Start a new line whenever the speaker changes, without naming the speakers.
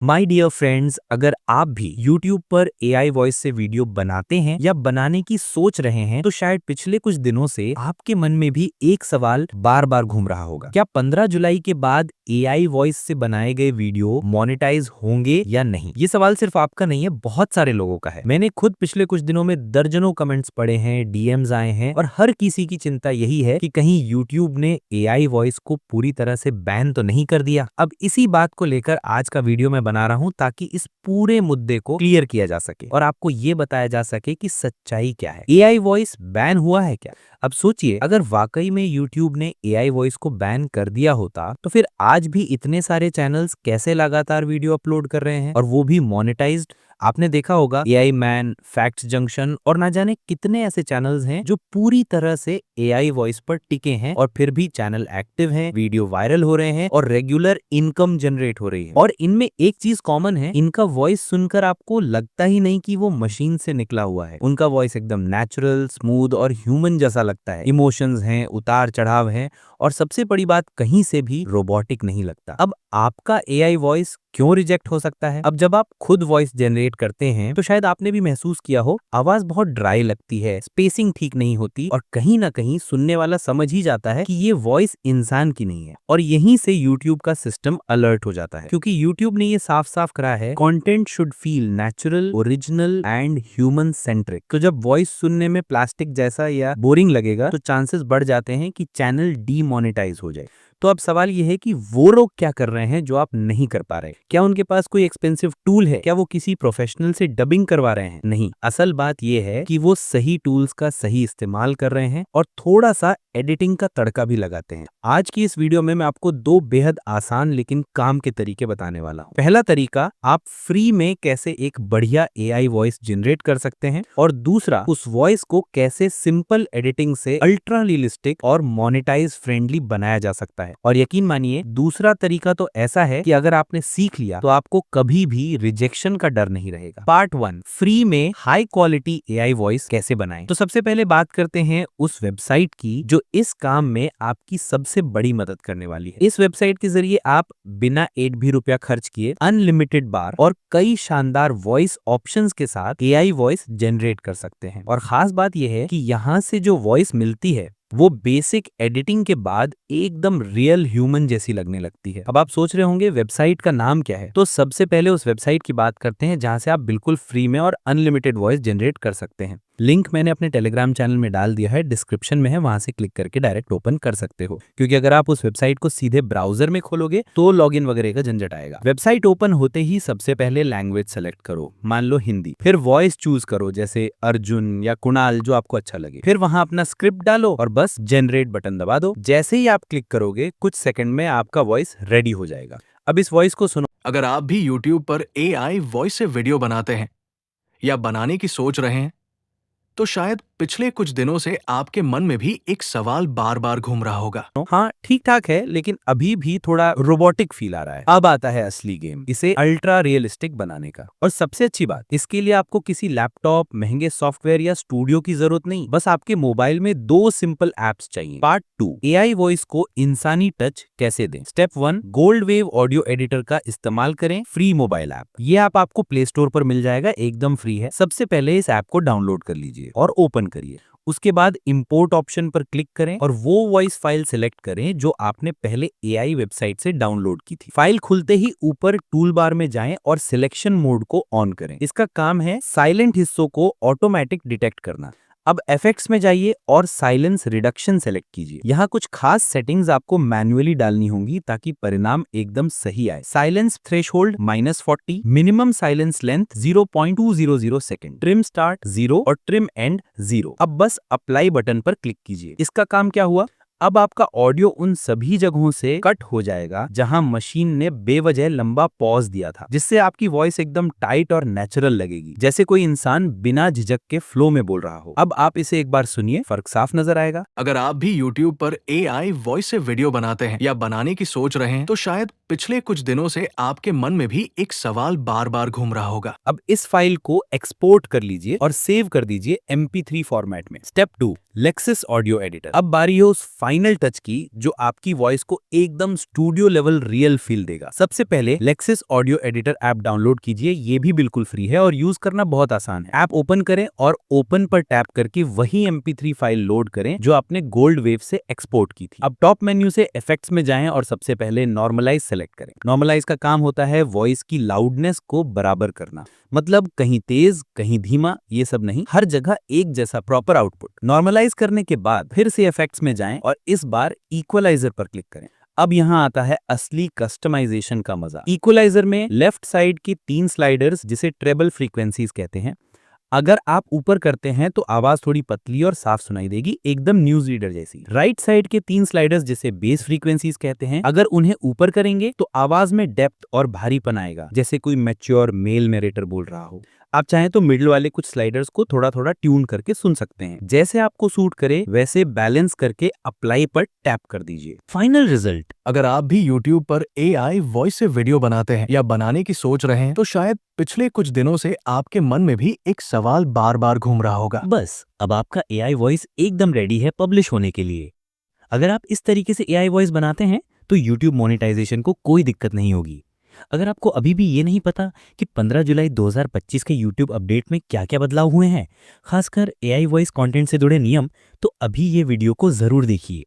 My dear friends, अगर आप भी YouTube पर AI वॉइस से वीडियो बनाते हैं या बनाने की सोच रहे हैं तो शायद पिछले कुछ दिनों से आपके मन में भी एक सवाल बार बार घूम रहा होगा। क्या 15 जुलाई के बाद AI वॉइस से बनाए गए वीडियो मोनेटाइज होंगे या नहीं? ये सवाल सिर्फ आपका नहीं है, बहुत सारे लोगों का है। मैंने खुद पिछले कुछ दिनों में दर्जनों कमेंट्स पढ़े हैं, DMs आए हैं और हर किसी की चिंता यही है कि कहीं YouTube ने AI वॉइस को पूरी तरह से बैन तो नहीं कर दिया। अब इसी बात को लेकर आज का वीडियो मैं बना रहा हूं ताकि इस पूरे मुद्दे को क्लियर किया जा सके और आपको ये बताया जा सके कि सच्चाई क्या है। AI वॉइस बैन हुआ है क्या? अब सोचिए, अगर वाकई में YouTube ने AI वॉइस को बैन कर दिया होता तो फिर आज भी इतने सारे चैनल्स कैसे लगातार वीडियो अपलोड कर रहे हैं और वो भी मोनेटाइज्ड। आपने देखा होगा AI मैन, फैक्ट्स जंक्शन और ना जाने कितने ऐसे चैनल्स हैं जो पूरी तरह से AI वॉइस पर टिके हैं और फिर भी चैनल एक्टिव हैं, वीडियो वायरल हो रहे हैं और रेगुलर इनकम जनरेट हो रही है। और इनमें एक चीज कॉमन है, इनका वॉइस सुनकर आपको लगता ही नहीं कि वो मशीन से निकला हुआ है। उनका वॉइस एकदम नेचुरल, स्मूथ और ह्यूमन जैसा लगता है। इमोशंस हैं, उतार चढ़ाव हैं और सबसे बड़ी बात, कहीं से भी रोबोटिक नहीं लगता। अब आपका AI वॉइस क्यों रिजेक्ट हो सकता है? अब जब आप खुद वॉइस जनरेट करते हैं तो शायद आपने भी महसूस किया हो, आवाज बहुत ड्राई लगती है, स्पेसिंग ठीक नहीं होती और कहीं ना कहीं सुनने वाला समझ ही जाता है कि ये वॉइस इंसान की नहीं है। और यहीं से YouTube का सिस्टम अलर्ट हो जाता है, क्योंकि YouTube ने ये साफ साफ करा है, content should feel natural, original and human centric. तो जब वॉइस सुनने में प्लास्टिक जैसा या बोरिंग लगेगा तो चांसेस बढ़ जाते हैं कि चैनल डीमोनेटाइज हो जाए। तो अब सवाल यह है कि वो लोग क्या कर रहे हैं जो आप नहीं कर पा रहे? क्या उनके पास कोई एक्सपेंसिव टूल है? क्या वो किसी प्रोफेशनल से डबिंग करवा रहे हैं? नहीं, असल बात यह है कि वो सही टूल्स का सही इस्तेमाल कर रहे हैं और थोड़ा सा एडिटिंग का तड़का भी लगाते हैं। आज की इस वीडियो में मैं आपको दो बेहद आसान लेकिन काम के तरीके बताने वाला हूँ। पहला तरीका, आप फ्री में कैसे एक बढ़िया AI वॉइस जनरेट कर सकते हैं और दूसरा, उस वॉइस को कैसे सिंपल एडिटिंग से अल्ट्रा रियलिस्टिक और मोनेटाइज फ्रेंडली बनाया जा सकता है। और यकीन मानिए, दूसरा तरीका तो ऐसा है कि अगर आपने सीख लिया तो आपको कभी भी रिजेक्शन का डर नहीं रहेगा। पार्ट 1, फ्री में हाई क्वालिटी AI वॉइस कैसे बनाएं। तो सबसे पहले बात करते हैं उस वेबसाइट की जो इस काम में आपकी सबसे बड़ी मदद करने वाली है। इस वेबसाइट के जरिए आप बिना 1 भी रुपया खर्च किए अनलिमिटेड बार और कई शानदार वॉइस ऑप्शंस के साथ AI वॉइस जनरेट कर सकते हैं। और खास बात यह है कि यहाँ से जो वॉइस मिलती है वो बेसिक एडिटिंग के बाद एकदम रियल ह्यूमन जैसी लगने लगती है। अब आप सोच रहे होंगे वेबसाइट का नाम क्या है? तो सबसे पहले उस वेबसाइट की बात करते हैं जहां से आप बिल्कुल फ्री में और अनलिमिटेड वॉइस जनरेट कर सकते हैं। लिंक मैंने अपने टेलीग्राम चैनल में डाल दिया है, डिस्क्रिप्शन में है, वहां से क्लिक करके डायरेक्ट ओपन कर सकते हो। क्योंकि अगर आप उस वेबसाइट को सीधे ब्राउजर में खोलोगे तो लॉगिन वगैरह का झंझट आएगा। वेबसाइट ओपन होते ही सबसे पहले लैंग्वेज सेलेक्ट करो, मान लो हिंदी। फिर वॉइस चूज करो, जैसे अर्जुन या कुणाल, जो आपको अच्छा लगे। फिर वहां अपना स्क्रिप्ट डालो और बस जनरेट बटन दबा दो। जैसे ही आप क्लिक करोगे कुछ सेकंड में आपका वॉइस रेडी हो जाएगा। अब इस वॉइस को सुनो।
अगर आप भी YouTube पर AI वॉइस से वीडियो बनाते हैं या बनाने की सोच रहे हैं, तो शायद पिछले कुछ दिनों से आपके मन में भी एक सवाल बार बार घूम रहा होगा।
हाँ, ठीक ठाक है, लेकिन अभी भी थोड़ा रोबोटिक फील आ रहा है। अब आता है असली गेम, इसे अल्ट्रा रियलिस्टिक बनाने का। और सबसे अच्छी बात, इसके लिए आपको किसी लैपटॉप, महंगे सॉफ्टवेयर या स्टूडियो की जरूरत नहीं। बस आपके मोबाइल में 2 सिंपल एप्स चाहिए। पार्ट 2, AI वॉइस को इंसानी टच कैसे दें। Step 1, gold wave audio editor का इस्तेमाल करें, फ्री मोबाइल ऐप। ये ऐप आपको प्ले स्टोर पर मिल जाएगा, एकदम फ्री है। सबसे पहले इस ऐप को डाउनलोड कर लीजिए और ओपन करिए। उसके बाद इंपोर्ट ऑप्शन पर क्लिक करें और वो वॉइस फाइल सिलेक्ट करें जो आपने पहले AI वेबसाइट से डाउनलोड की थी। फाइल खुलते ही ऊपर टूल बार में जाएं और सिलेक्शन मोड को ऑन करें। इसका काम है साइलेंट हिस्सों को ऑटोमेटिक डिटेक्ट करना। अब इफेक्ट्स में जाइए और साइलेंस रिडक्शन सेलेक्ट कीजिए। यहाँ कुछ खास सेटिंग्स आपको मैन्युअली डालनी होंगी ताकि परिणाम एकदम सही आए। Silence threshold -40, minimum silence length 0.200 second, trim start 0 और ट्रिम एंड 0। अब बस अप्लाई बटन पर क्लिक कीजिए। इसका काम क्या हुआ? अब आपका ऑडियो उन सभी जगहों से कट हो जाएगा जहां मशीन ने बेवजह लंबा पॉज दिया था, जिससे आपकी वॉइस एकदम टाइट और नेचुरल लगेगी, जैसे कोई इंसान बिना झिझक के फ्लो में बोल रहा हो। अब आप इसे एक बार सुनिए, फर्क साफ नजर आएगा।
अगर आप भी YouTube पर AI वॉइस से वीडियो बनाते हैं या बनाने की सोच रहे हैं, तो शायद पिछले कुछ दिनों से आपके मन में भी एक सवाल बार बार घूम रहा होगा।
अब इस फाइल को एक्सपोर्ट कर लीजिए और सेव कर दीजिए MP3 फॉर्मेट में। Step 2, Lexus audio editor. अब बारी है उस फाइनल टच की जो आपकी वॉइस को एकदम स्टूडियो लेवल रियल फील देगा। सबसे पहले Lexus audio editor app download कीजिए, ये भी बिल्कुल फ्री है और यूज करना बहुत आसान है। ऐप ओपन करें और ओपन पर टैप करके वही MP3 फाइल लोड करें जो आपने गोल्ड वेव से एक्सपोर्ट की थी। अब टॉप मेन्यू से इफेक्ट्स में जाएं और सबसे पहले नॉर्मलाइज सेलेक्ट करें। नॉर्मलाइज का काम होता है वॉइस की लाउडनेस को बराबर करना, मतलब कहीं तेज कहीं धीमा, ये सब नहीं, हर जगह एक जैसा प्रॉपर आउटपुट। नॉर्मलाइज करने के बाद फिर से इफेक्ट्स में जाएं और इस बार इक्वलाइजर पर क्लिक करें। अब यहाँ आता है असली कस्टमाइजेशन का मजा। इक्वलाइजर में लेफ्ट साइड की 3 स्लाइडर्स जिसे ट्रेबल फ्रीक्वेंसीज कहते हैं, अगर आप ऊपर करते हैं तो आवाज थोड़ी पतली और साफ सुनाई देगी, एकदम न्यूज रीडर जैसी। राइट साइड के 3 स्लाइडर्स जिसे बेस फ्रीक्वेंसीज कहते हैं, अगर उन्हें ऊपर करेंगे तो आवाज में डेप्थ और भारीपन आएगा, जैसे कोई मैच्योर मेल नरेटर बोल रहा हो। आप चाहें तो मिडिल वाले कुछ स्लाइडर्स को थोड़ा थोड़ा ट्यून करके सुन सकते हैं, जैसे आपको सूट करे वैसे बैलेंस करके अप्लाई पर टैप कर दीजिए। Final result.
अगर आप भी YouTube पर AI वॉइस से वीडियो बनाते हैं या बनाने की सोच रहे हैं तो शायद पिछले कुछ दिनों से आपके मन में भी एक सवाल बार बार घूम रहा होगा।
बस अब आपका AI वॉइस एकदम रेडी है पब्लिश होने के लिए। अगर आप इस तरीके से AI वॉइस बनाते हैं तो YouTube मोनेटाइजेशन को कोई दिक्कत नहीं होगी। अगर आपको अभी भी ये नहीं पता कि 15 जुलाई 2025 के YouTube अपडेट में क्या क्या बदलाव हुए हैं, खासकर AI वॉइस कंटेंट से जुड़े नियम, तो अभी ये वीडियो को जरूर देखिए।